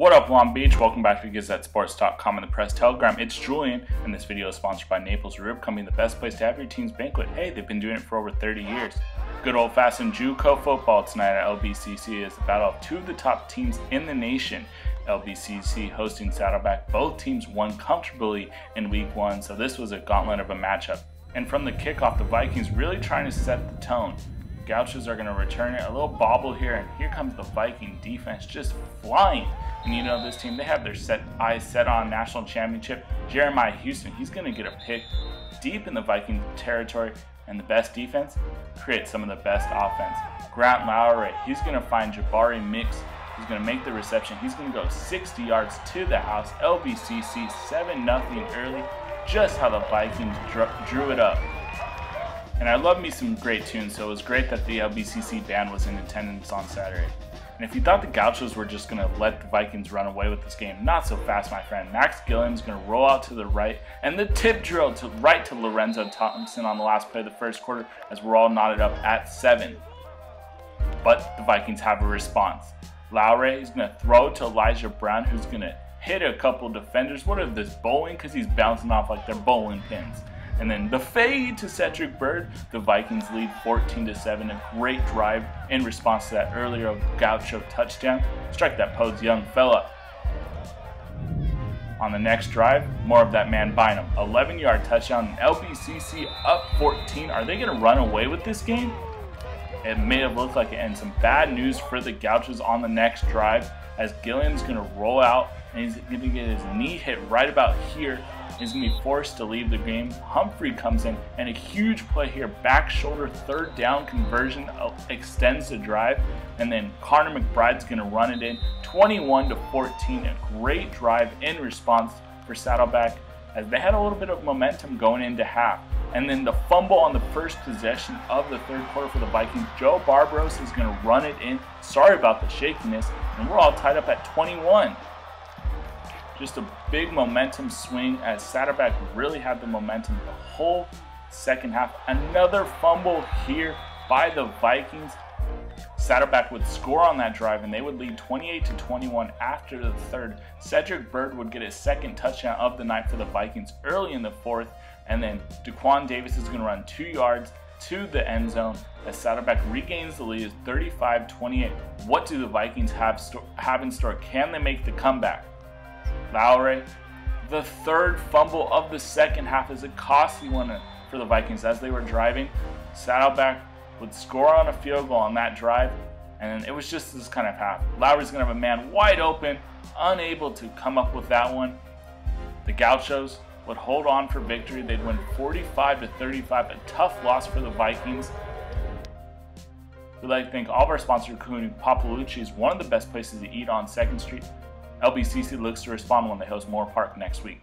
What up, Long Beach? Welcome back to GazetteSports.com and the Press Telegram. It's Julian, and this video is sponsored by Naples Rib Company, the best place to have your team's banquet. Hey, they've been doing it for over 30 years. Good old-fashioned JUCO football tonight at LBCC is the battle of two of the top teams in the nation. LBCC hosting Saddleback. Both teams won comfortably in week one, so this was a gauntlet of a matchup. And from the kickoff, the Vikings really trying to set the tone. Gauchos are going to return it, a little bobble here, and here comes the Viking defense just flying. And you know this team, they have their eyes set on national championship. Jeremiah Houston, he's going to get a pick deep in the Viking territory, and the best defense creates some of the best offense. Grant LOWARY, he's going to find JABARI mix. He's going to make the reception. He's going to go 60 yards to the house. LBCC 7-0 early, just how the Vikings drew it up. And I love me some great tunes, so it was great that the LBCC band was in attendance on Saturday. And if you thought the Gauchos were just going to let the Vikings run away with this game, not so fast, my friend. GILLIAM is going to roll out to the right, and the tip drill to right to LORENZO THOMPSON on the last play of the first quarter as we're all knotted up at 7. But the Vikings have a response. LOWARY is going to throw to Elijah Brown, who's going to hit a couple defenders. What is this, bowling? Because he's bouncing off like they're bowling pins. And then the fade to CEDRIC. The Vikings lead 14-7. A great drive in response to that earlier Gaucho touchdown. Strike that pose, young fella. On the next drive, more of that man BYNUM. 11-yard touchdown. LBCC up 14. Are they going to run away with this game? It may have looked like it. And some bad news for the Gauchos on the next drive, as GILLIAM's going to roll out and he's going to get his knee hit right about here. He's going to be forced to leave the game. Humphrey comes in, and a huge play here. Back shoulder, third down conversion extends the drive. And then MCBRIDE's going to run it in 21-14. A great drive in response for Saddleback, as they had a little bit of momentum going into half. And then the fumble on the first possession of the third quarter for the Vikings. Joe Barbaros is going to run it in. Sorry about the shakiness. And we're all tied up at 21. Just a big momentum swing as Saddleback really had the momentum the whole second half. Another fumble here by the Vikings. Saddleback would score on that drive, and they would lead 28-21 after the third. CEDRIC would get his second touchdown of the night for the Vikings early in the fourth, and then DAQU'AN is going to run 2 yards to the end zone as Saddleback regains the lead 35-28. What do the Vikings have in store? Can they make the comeback? LOWARY, the third fumble of the second half, is a costly one for the Vikings as they were driving. Saddleback would score on a field goal on that drive, and it was just this kind of half. LOWARY's going to have a man wide open, unable to come up with that one. The Gauchos would hold on for victory. They'd win 45-35, a tough loss for the Vikings. We'd like to thank all of our sponsors, including Papalucci's, one of the best places to eat on 2nd Street. LBCC looks to respond when they host Moore Park next week.